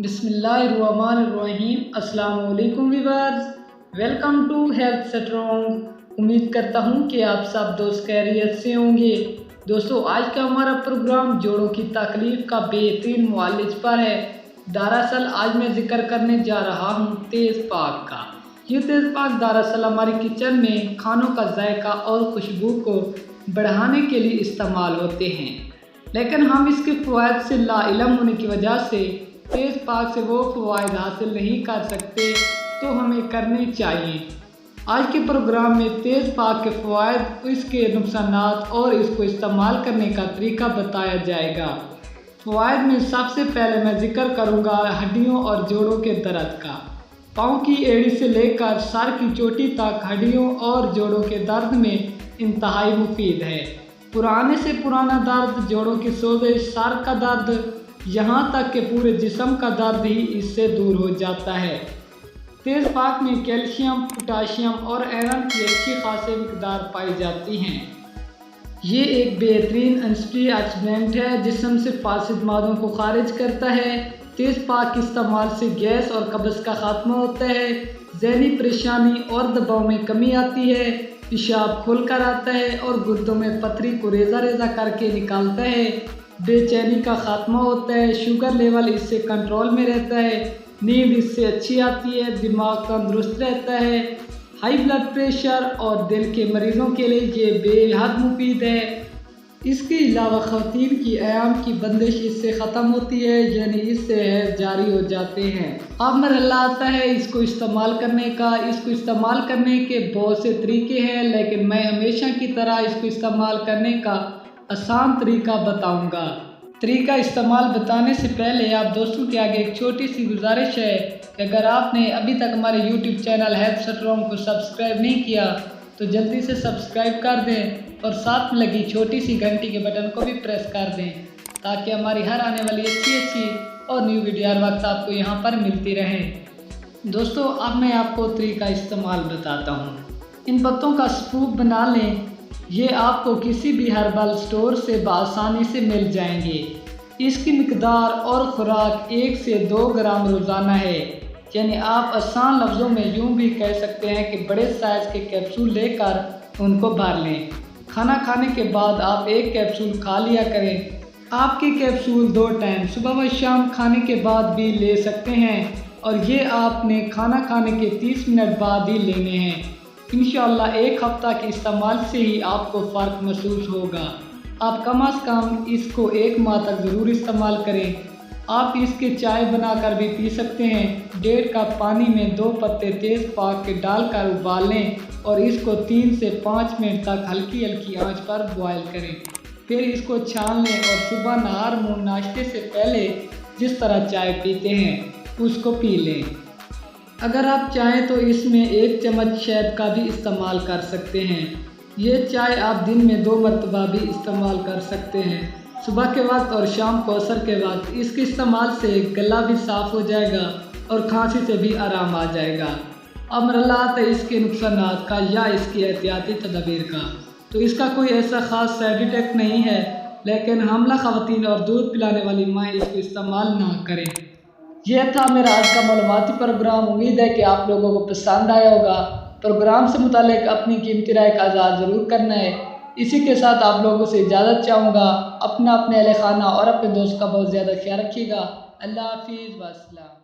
بسم اللہ الرحمن الرحیم۔ السلام علیکم viewers, welcome to health strong. امید کرتا ہوں کہ آپ سب دوست خیریت سے ہوں گے۔ دوستو، آج کا ہمارا پروگرام جوڑوں کی تکلیف کا بہترین معالج پر ہے۔ دراصل آج میں ذکر کرنے جا رہا ہوں تیز پاک کا۔ یہ تیز پاک دراصل ہماری کچن میں کھانوں کا ذائقہ اور خوشبو کو بڑھانے کے لیے استعمال ہوتے ہیں، لیکن ہم اس کے فوائد سے لا علم ہونے کی وجہ سے تیز پاک سے وہ فوائد حاصل نہیں کر سکتے تو ہمیں کرنے چاہیے۔ آج کے پروگرام میں تیز پاک کے فوائد، اس کے نقصانات اور اس کو استعمال کرنے کا طریقہ بتایا جائے گا۔ فوائد میں سب سے پہلے میں ذکر کروں گا ہڈیوں اور جوڑوں کے درد کا۔ پاؤں کی ایڑی سے لے کر سر کی چوٹی تک ہڈیوں اور جوڑوں کے درد میں انتہائی مفید ہے۔ پرانے سے پرانا درد، جوڑوں کی سوزش، سر کا درد، یہاں تک کہ پورے جسم کا درد ہی اس سے دور ہو جاتا ہے۔ تیز پاک میں کیلشیم، پوٹاشیم اور آئرن کی اچھی خاصی مقدار پائی جاتی ہیں۔ یہ ایک بہترین اینٹی آکسیڈنٹ ہے، جسم سے فاسد مادوں کو خارج کرتا ہے۔ تیز پاک کے استعمال سے گیس اور قبض کا خاتمہ ہوتا ہے، ذہنی پریشانی اور دباؤ میں کمی آتی ہے، پیشاب کھل کر آتا ہے اور گردوں میں پتھری کو ریزہ ریزہ کر کے نکالتا ہے، بے چینی کا خاتمہ ہوتا ہے، شوگر لیول اس سے کنٹرول میں رہتا ہے، نیند اس سے اچھی آتی ہے، دماغ تندرست رہتا ہے۔ ہائی بلڈ پریشر اور دل کے مریضوں کے لیے یہ بے حد مفید ہے۔ اس کے علاوہ خواتین کی ایام کی بندش اس سے ختم ہوتی ہے، یعنی اس سے حیض جاری ہو جاتے ہیں۔ اب مرحلہ آتا ہے اس کو استعمال کرنے کا۔ اس کو استعمال کرنے کے بہت سے طریقے ہیں، لیکن میں ہمیشہ کی طرح اس کو استعمال کرنے کا آسان طریقہ بتاؤں گا۔ طریقہ استعمال بتانے سے پہلے آپ دوستوں کے آگے ایک چھوٹی سی گزارش ہے کہ اگر آپ نے ابھی تک ہمارے یوٹیوب چینل ہیلتھ اسٹرانگ کو سبسکرائب نہیں کیا تو جلدی سے سبسکرائب کر دیں اور ساتھ میں لگی چھوٹی سی گھنٹی کے بٹن کو بھی پریس کر دیں، تاکہ ہماری ہر آنے والی اچھی اور نیو ویڈیو ہر وقت آپ کو یہاں پر ملتی رہیں۔ دوستو، اب میں آپ کو طریقہ استعمال بتاتا ہوں۔ ان پتوں کا سوپ بنا لیں۔ یہ آپ کو کسی بھی ہربل سٹور سے بآسانی سے مل جائیں گے۔ اس کی مقدار اور خوراک 1 سے 2 گرام روزانہ ہے، یعنی آپ آسان لفظوں میں یوں بھی کہہ سکتے ہیں کہ بڑے سائز کے کیپسول لے کر ان کو بھر لیں۔ کھانا کھانے کے بعد آپ 1 کیپسول کھا لیا کریں۔ آپ کے کیپسول 2 ٹائم صبح و شام کھانے کے بعد بھی لے سکتے ہیں، اور یہ آپ نے کھانا کھانے کے 30 منٹ بعد ہی لینے ہیں۔ انشاءاللہ 1 ہفتہ کے استعمال سے ہی آپ کو فرق محسوس ہوگا۔ آپ کم از کم اس کو 1 ماہ تک ضرور استعمال کریں۔ آپ اس کے چائے بنا کر بھی پی سکتے ہیں۔ 1.5 کپ پانی میں 2 پتے تیز پاک کے ڈال کر ابال لیں اور اس کو 3 سے 5 منٹ تک ہلکی آنچ پر بوائل کریں۔ پھر اس کو چھان لیں اور صبح نہار منہ ناشتے سے پہلے جس طرح چائے پیتے ہیں اس کو پی لیں۔ اگر آپ چاہیں تو اس میں 1 چمچ شہد کا بھی استعمال کر سکتے ہیں۔ یہ چائے آپ دن میں 2 مرتبہ بھی استعمال کر سکتے ہیں، صبح کے وقت اور شام کو عصر کے وقت۔ اس کے استعمال سے گلا بھی صاف ہو جائے گا اور کھانسی سے بھی آرام آ جائے گا۔ اب مرحلہ آتا ہے اس کے نقصانات کا یا اس کی احتیاطی تدابیر کا۔ تو اس کا کوئی ایسا خاص سائیڈ ایفیکٹ نہیں ہے، لیکن حاملہ خواتین اور دودھ پلانے والی مائیں اس کو استعمال نہ کریں۔ یہ تھا میرا آج کا معلوماتی پروگرام۔ امید ہے کہ آپ لوگوں کو پسند آیا ہوگا۔ پروگرام سے متعلق اپنی قیمتی رائے کا اظہار ضرور کرنا ہے۔ اسی کے ساتھ آپ لوگوں سے اجازت چاہوں گا۔ اپنے اہل خانہ اور اپنے دوست کا بہت زیادہ خیال رکھیے گا۔ اللہ حافظ، والسلام۔